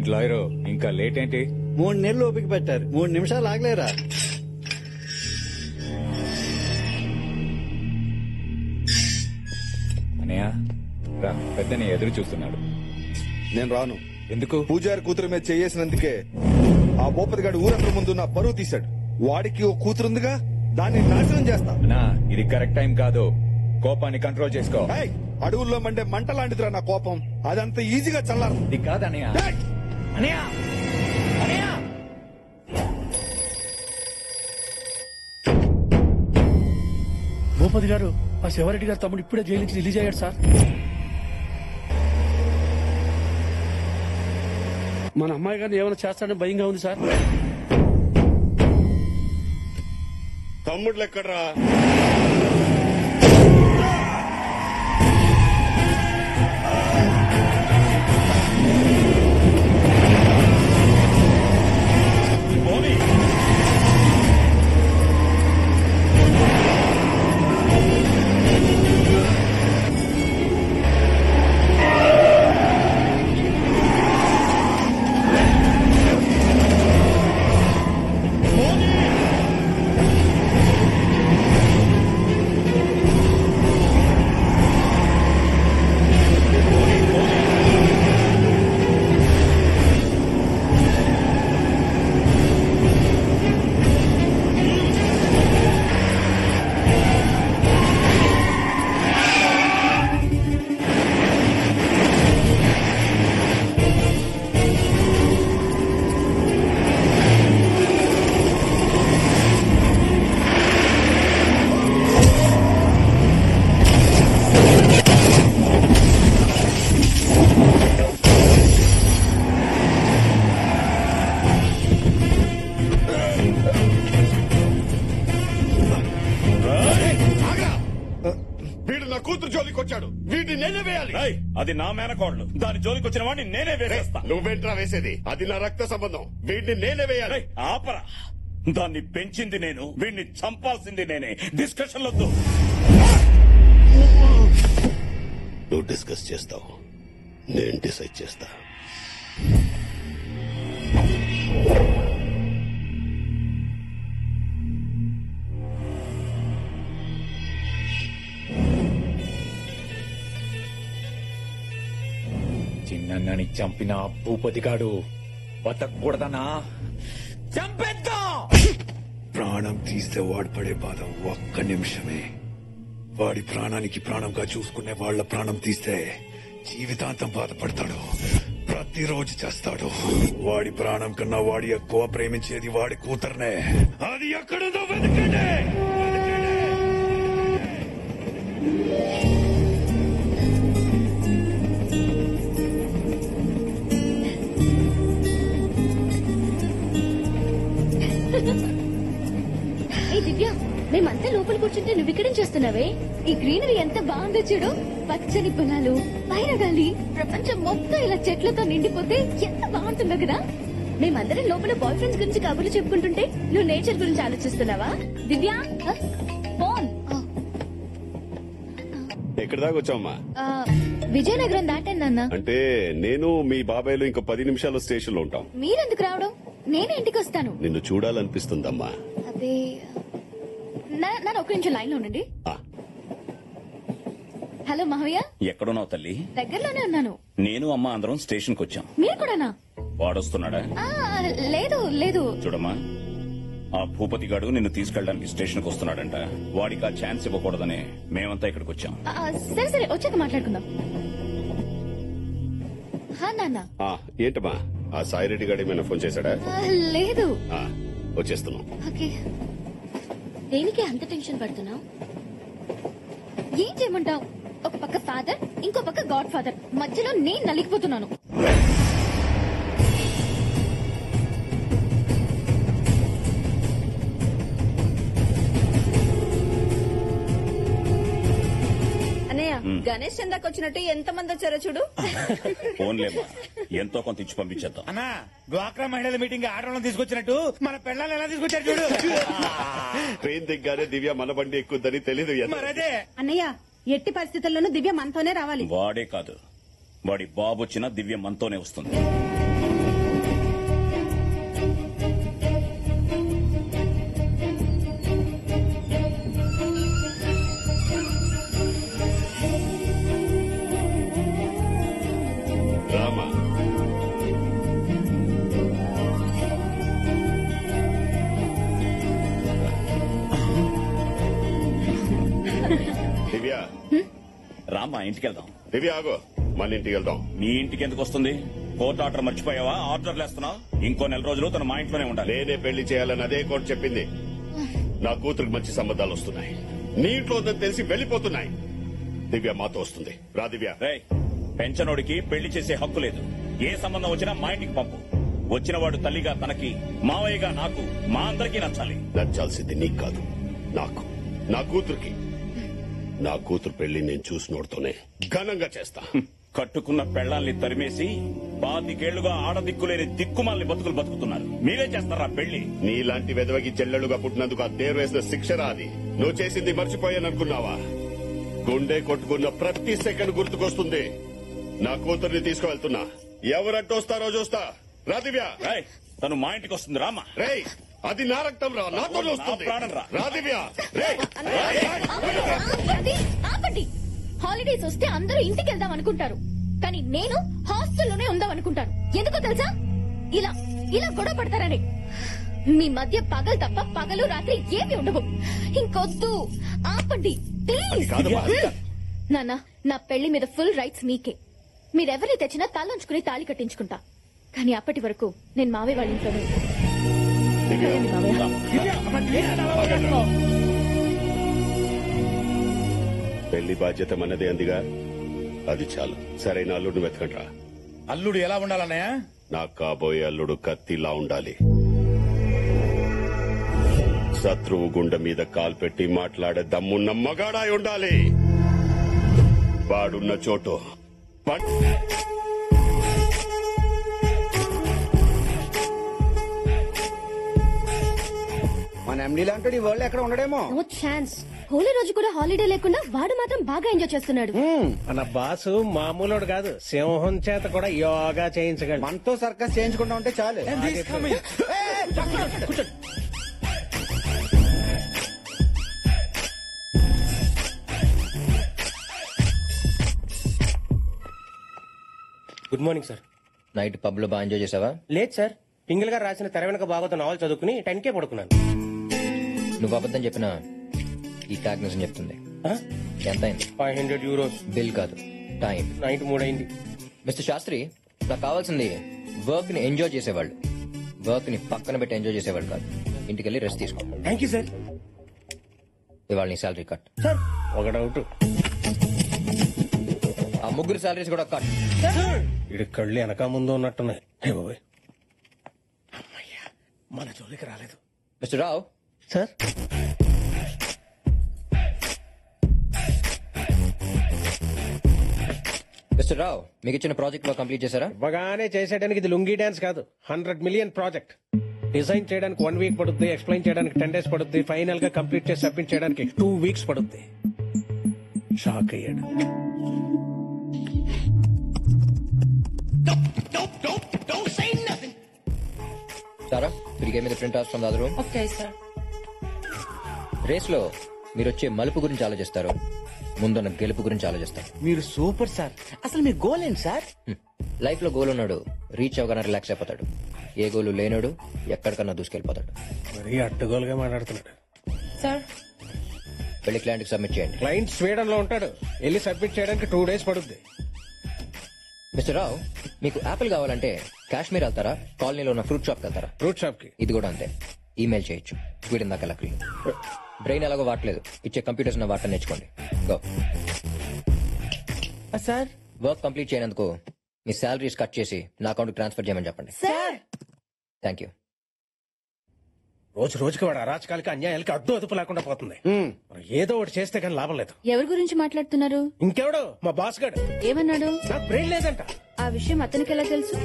ఏంటి లాయరు ఇంకా లేట్ ఏంటి? 3 నెలలు ఓపిక పెట్టారు, 3 నిమిషాలు ఆగలేరా? అనయ్య రా, పెద్దని ఎదురు చూస్తున్నాడు. నేను రాను. ఎందుకు? పూజారి కూతురు మీద చేసినందుకే ఆ భూపతిగాడు ఊరందరి ముందు నా పరువు తీశాడు. వాడికి ఓ కూతురుందిగా, దాన్ని నాశనం చేస్తా. అన్నా, ఇది కరెక్ట్ టైం కాదు. కోపాన్ని కంట్రోల్ చేసుకో. ఏయ్, అడవుల్లో మండే మంట లాంటిదిరా నా కోపం. అదంత ఈజీగా చల్లారు. ఇది కాదు అనయ్య. అనయ్య అనయ్య భూపతి గారు, ఆ శివారెడ్డి గారు తమ్ముడు ఇప్పుడే జైలు నుంచి రిలీజ్ అయ్యాడు సార్. మన అమ్మాయి గారిని ఏమైనా చేస్తాడని భయంగా ఉంది సార్. తమ్ముళ్ళు ఎక్కడ్రా? అది నా మేనకోడలు. దాని జోలికి వచ్చిన వాడిని నేనే వేసేస్తా. నువ్వేంట్రా వేసేది? అది నా రక్త సంబంధం. వీడిని నేనే వేయాలి. ఆపరా, దాన్ని పెంచింది నేను, వీడిని చంపాల్సింది నేనే. డిస్కషన్ వద్దు. నువ్వు డిస్కస్ చేస్తావు, నేను డిసైడ్ చేస్తా. చిన్నని చంపిన భూపతిగాడు బతకూడదనా? చంపేద్దాం. ప్రాణం తీస్తే వాడు పడే బాధ ఒక్క నిమిషమే. వాడి ప్రాణానికి ప్రాణంగా చూసుకునే వాళ్ళ ప్రాణం తీస్తే జీవితాంతం బాధపడతాడు, ప్రతిరోజు చేస్తాడు. వాడి ప్రాణం కన్నా వాడి ఎక్కువ ప్రేమించేది వాడి కూతుర్నే. అది ఎక్కడుందో వెతకండి. ఏ దివ్య, మేమంతా లోపల కూర్చుంటే నువ్వు ఇక్కడేం చేస్తున్నావే? ఈ గ్రీనరీ ఎంత బాగుందో చూడు. పచ్చని పొలాలు, పైన గాలి, ప్రపంచం మొత్తం ఇలా చెట్లతో నిండిపోతే ఎంత బాగుంటుందో కదా. మేమందరం లోపల బాయ్ ఫ్రెండ్స్ గురించి కబుర్లు చెప్పుకుంటుంటే నువ్వు నేచర్ గురించి ఆలోచిస్తున్నావా? దివ్య, ఫోన్. ఎక్కడి దాకా వచ్చావమ్మా? విజయనగరం దాటాను నాన్న. అంటే నేను మీ బాబాయ్లు ఇంకో 10 నిమిషాల్లో స్టేషన్ లో ఉంటాం. మీరెందుకు రావడం? నేనే ఇంటికి వస్తాను. నిన్ను చూడాలనిపిస్తుందమ్మా. అదే, నన్ను ఒక నిమిషం లైన్ లో ఉండండి. హలో మావయ్య. ఎక్కడున్నావు తల్లి? దగ్గరలోనే ఉన్నాను. నేను అమ్మ అందరం స్టేషన్ కు వచ్చాం. మీరు కూడానా? వాడొస్తున్నాడా? లేదు లేదు. చూడమ్మా, ఆ భూపతి గాడు నిన్ను తీసుకెళ్ళడానికి స్టేషన్ కు వస్తున్నాడంట. వాడికి ఆ ఛాన్స్ ఇవ్వకూడదని మేమంతా ఇక్కడికి వచ్చాం. సరే సరే, వచ్చాక మాట్లాడుకుందాం. నాన్న. ఏంటమ్మా, ఆ సాయిరెడ్డి గారు ఏమైనా ఫోన్ చేశాడా? లేదు. వచ్చేస్తున్నాం. ఓకే. దేనికి అంత టెన్షన్ పడుతున్నావు? ఏం చేయమంటావు? ఒక పక్క ఫాదర్, ఇంకో పక్క గాడ్ ఫాదర్, మధ్యలో నేను నలిగిపోతున్నాను. గణేష్ చందాకి వచ్చినట్టు ఎంత మంది వచ్చారో చూడు. ఫోన్లేమ్మా, ఎంతో కొంత ఇచ్చి పంపించేద్దాం. అన్నా, డ్వాక్రా మహిళల మీటింగ్ ఆడవాళ్ళని తీసుకొచ్చినట్టు మన పెళ్ళాలను ఎలా తీసుకొచ్చారు చూడు. ట్రైన్ దిగ్గానే దివ్య మన బండి ఎక్కుద్దని తెలీదు. మరదే అన్నయ్య, ఎట్టి పరిస్థితుల్లోనూ దివ్య మనతోనే రావాలి. వాడే కాదు, వాడి బాబు వచ్చినా దివ్య మనతోనే వస్తుంది. దివ్య రామ్మా ఇంటికి వెళ్దాం. దివ్య ఆగో, మన ఇంటికి వెళ్దాం. మీ ఇంటికి ఎందుకు వస్తుంది? కోర్టు ఆర్డర్ మర్చిపోయావా? ఆర్డర్లు వేస్తున్నావు. ఇంకో 4 రోజులు తన మా ఇంట్లోనే ఉండాలి. నేనే పెళ్లి చేయాలని అదే కోర్టు చెప్పింది. నా కూతురికి మంచి సంబంధాలు వస్తున్నాయి. నీ ఇంట్లో ఉందని తెలిసి వెళ్లిపోతున్నాయి. దివ్య మాతో వస్తుంది. రా దివ్య. రేయ్, పెంచనోడికి పెళ్లి చేసే హక్కు లేదు. ఏ సంబంధం వచ్చినా మా ఇంటికి పంపు. వచ్చినవాడు తల్లిగా తనకి, మావయ్యగా నాకు, మా అందరికీ నచ్చాలి. నచ్చాల్సింది నీకు కాదు, నాకు, నా కూతురికి. నా కూతురు పెళ్లి నేను చూసినోడుతోనే ఘనంగా చేస్తా. కట్టుకున్న పెళ్లాల్ని తరిమేసి 25 ఆడదిక్కులేని దిక్కుమాలని బతుకులు బతుకుతున్నారు. మీరే చేస్తారా పెళ్లి? నీలాంటి వెదవకి చెల్లెలుగా పుట్టినందుకు ఆ దేవుడు వేసిన శిక్ష రాది. నువ్వు చేసింది మర్చిపోయాననుకున్నావా? గుండె కొట్టుకున్న ప్రతి సెకండ్ గుర్తుకొస్తుంది. నా కూతుర్ని తీసుకువెళ్తున్నా. ఎవరంటూ వస్తారో చూస్తా. రా దివ్య. రేయ్, తను మా ఇంటికి వస్తుంది. రామా. రేయ్, అది నా రక్తం రా, నాతో వస్తుంది. నా ప్రాణం రా. రా దివ్య. రేయ్. ఆపండి. హాలిడేస్ వస్తే అందరూ ఇంటికి వెళ్దాం అనుకుంటారు, కానీ నేను హాస్టల్లోనే ఉందాం అనుకుంటాను. ఎందుకో తెలుసా? ఇలా ఇలా గొడవ పడతారని. మీ మధ్య పగలు తప్ప పగలు రాత్రి ఏమి ఉండవు. ఇంకొద్దు, ఆపండి ప్లీజ్. నాన్న, నా పెళ్లి మీద ఫుల్ రైట్స్ మీకే. మీరెవరిని తెచ్చినా తలంచుకుని తాళి కట్టించుకుంటా. కానీ అప్పటి వరకు నేను మావయ్య వాళ్ళ ఇంట్లోనే ఉంటాను. సరేండి మావయ్య. పెళ్లి బాధ్యత మనదే అందిగా, అది చాలు. సరైన అల్లుడిని వెతకండ్రా. అల్లుడు ఎలా ఉండాలన్నయ్య? నాకు కాబోయే అల్లుడు కత్తిలా ఉండాలి. శత్రువు గుండె మీద కాలు పెట్టి మాట్లాడే దమ్మున్న మగాడాయి ఉండాలి. వాడున్న చోటు మన ఎండీ లాంటి వరల్డ్ ఎక్కడ ఉండడేమో. No chance. హోలీ రోజు కూడా హాలిడే లేకుండా వాడు మాత్రం బాగా ఎంజాయ్ చేస్తున్నాడు. మన బాసు మామూలుడు కాదు, సింహం చేత కూడా యోగా చేయించగలడు. మనతో సర్కస్ చేయించుకుంటా ఉంటే చాలు. Good morning sir. Night pub లో బాగా ఎంజాయ్ చేసావా? లేదు సార్, పింగిల్ గారు రాసిన తెర వెనక బాగోతో నావల్ చదువుకుని 10K పడుకున్నాను. నువ్వు అబద్ధం చెప్పినా ఈ ట్యాగ్ నిజం చెప్తుంది. ఎంత అయింది? 500 euros. బిల్ కాదు, టైం. నైట్ 3 అయింది. మిస్టర్ శాస్త్రి, నాకు కావాల్సింది వర్క్ ని ఎంజాయ్ చేసేవాళ్ళు, వర్క్ ని పక్కన పెట్టి ఎంజాయ్ చేసేవాళ్ళు కాదు. ఇంటికి వెళ్ళి రెస్ట్ తీసుకో. Thank you sir. ఇవాళ నీ శాలరీ కట్. సార్ ఒక డౌట్, ఆ ముగ్గురు శాలరీస్ కూడా కట్. ఇడి కళ్ళు వెనక ముందు ఉన్నట్టున్నాయి. అమ్మయ్యా, మన జోలికి రాలేదు. మిస్టర్ రావు. సార్, మిస్టర్ రావు, మీకు ఇచ్చిన ప్రాజెక్ట్ లో కంప్లీట్ చేశారా? ఇవ్వగానే చేసేయడానికి ఇది లుంగీ డాన్స్ కాదు, 100 million ప్రాజెక్ట్. డిజైన్ చేయడానికి 1 week పడుతుంది, ఎక్స్ప్లెయిన్ చేయడానికి 10 days పడుతుంది, ఫైనల్ గా కంప్లీట్ చేసి సబ్మిట్ చేయడానికి 2 weeks పడుతుంది. షాక్ అయ్యాడు. సారా, తిరిగే మీద print out from the other room. Okay sir. Race లో మీరు వచ్చే మలుపు గురించి ఆలోచిస్తారు, ముందున్న గెలుపు గురించి ఆలోచిస్తారు. మీరు సూపర్ సార్. అసలు మీ గోల్ ఏంటి సార్? లైఫ్ లో గోల్ ఉన్నాడు రీచ్ అవగానే రిలాక్స్ అయిపోతాడు. ఏ గోలు లేనోడు ఎక్కడికన్నా దూసుకెళ్లిపోతాడు. మరీ అడ్డగోలుగా మాట్లాడుతున్నాడు. సార్, వెళ్ళి క్లయింట్ కి సబ్మిట్ చేయండి. క్లయింట్ స్వీడన్ లో ఉంటాడు, వెళ్ళి సబ్మిట్ చేయడానికి 2 days పడుతుంది. మిస్టర్ రావు, మీకు యాపిల్ కావాలంటే కాశ్మీర్ వెళ్తారా, కాలనీలో ఉన్న ఫ్రూట్ షాప్ వెళ్తారా? ఫ్రూట్ షాప్ కి. ఇది కూడా అంతే, ఈమెయిల్ చేయొచ్చు. స్వీడన్ దాకా లక్లీ. బ్రెయిన్ ఎలాగో వాడలేదు, ఇచ్చే కంప్యూటర్స్ వాటర్ నేర్చుకోండి. గో. సార్, వర్క్ కంప్లీట్ చేయనందుకు మీ శాలరీస్ కట్ చేసి నా అకౌంట్ ట్రాన్స్ఫర్ చేయమని చెప్పండి. Sir, thank you. రోజు రోజుకి వాడు అరాచకాలకి అన్యాయాలకి అడ్డు అదుపు లేకుండా పోతుంది. మనం ఏదో ఒకటి చేస్తే కానీ లాభం లేదు. ఎవరి గురించి మాట్లాడుతున్నారు? ఇంకెవడో మా బాస్ గాడు. ఏమన్నాడు? నాకు బ్రెయిన్ లేదంట. ఆ విషయం అతనికి ఎలా తెలుసు?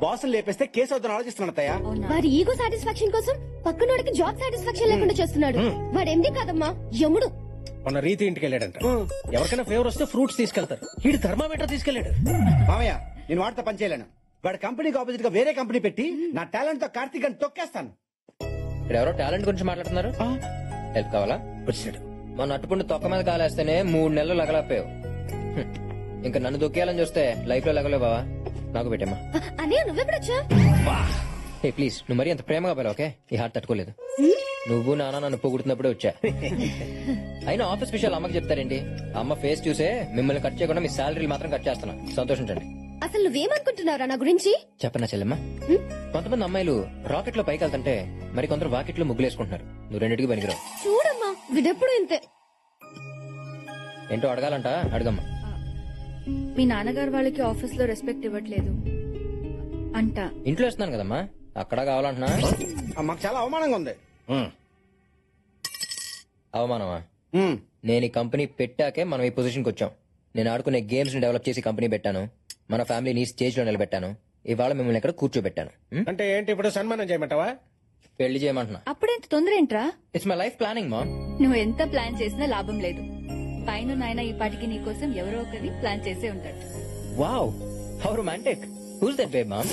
బాసులు లేపేస్తే కేసు అవుతాను ఆలోచిస్తున్నాను అత్తయ్య. వారి ఈగో సాటిస్ఫాక్షన్ కోసం పక్కనోడికి జాబ్ సాటిస్ఫాక్షన్ లేకుండా చేస్తున్నాడు. వాడు ఎండి కాదమ్మా, యముడు. మన రీతి ఇంటికి వెళ్ళాడంట. ఎవరికైనా ఫేవర్ వస్తే ఫ్రూట్స్ తీసుకెళ్తారు, వీడు థర్మామీటర్ తీసుకెళ్లాడు. మామయ్య, నేను వాడితో పని చేయలేను. వాడి కంపెనీకి ఆపోజిట్ గా వేరే కంపెనీ పెట్టి నా టాలెంట్ తో కార్తీక్ అని తొక్కేస్తాను. ఇక్కడ ఎవరో టాలెంట్ గురించి మాట్లాడుతున్నారు. హెల్ప్ కావాలా? వచ్చాడు. మన అట్టుపుండి తొక్క మీద కాలేస్తేనే 3 నెలలు లగలపోయావు. ఇంకా నన్ను దొక్కేయాలని చూస్తే లైఫ్ లో లగలేవు బావా. నాకు పెట్టమ్మా. అనే నువ్వెప్పుడొచ్చా? ప్లీజ్, నువ్వు మరీ అంత ప్రేమగా పోయావు. ఓకే, ఈ హార్ట్ తట్టుకోలేదు. నువ్వు నాన్న నన్ను పొగుడుతున్నప్పుడే వచ్చా. అయినా ఆఫీస్ విషయాలు అమ్మకి చెప్తారేంటి? అమ్మ ఫేస్ చూసే మిమ్మల్ని కట్ చేయకుండా మీ శాలరీలు మాత్రం కట్ చేస్తున్నా. సంతోషించండి. అసలు నువ్వేమనుకుంటున్నారా నా గురించి? చెప్పనా చెల్లెమ్మా? కొంతమంది అమ్మాయిలు రాకెట్ లో పైకి వెళ్తుంటే మరి కొందరు వాకెట్ లో ముగ్గులేసుకుంటున్నారు. నువ్వు రెండింటికి పనికిరావు. చూడమ్మా విడెప్పుడు ఇంతే. ఏంటో అడగాలంట, అడగమ్మా. మీ నాన్నగారు వాళ్ళకి ఆఫీస్ లో రెస్పెక్ట్ ఇవ్వట్లేదు అంట. ఇంట్లో ఇస్తున్నాను కదమ్మా, అక్కడ కావాలంటున్నా. మాకు చాలా అవమానంగా ఉంది. అవమానమా? నేను ఈ కంపెనీ పెట్టాకే మనం ఈ పొజిషన్కి వచ్చాం. నేను ఆడుకునే గేమ్స్ ని డెవలప్ చేసి కంపెనీ పెట్టాను. మన ఫ్యామిలీని స్టేజ్ లో నిలబెట్టాను. ఇవాళ మిమ్మల్ని ఎక్కడ కూర్చోబెట్టాను. అంటే ఏంటి ఇప్పుడు సన్మానం చేయమంటావా? పెళ్లి చేయమంటున్నా. అప్పుడెంత తొందర ఏంట్రా? ఇట్స్ మై లైఫ్ ప్లానింగ్ మా. నువ్వు ఎంత ప్లాన్ చేసినా లాభం లేదు. పైన నాయన ఈ పాటికి నీ కోసం ఎవరో ఒకరి ప్లాన్ చేసే ఉంటాడు. Wow, how romantic. Who's that babe ma'am?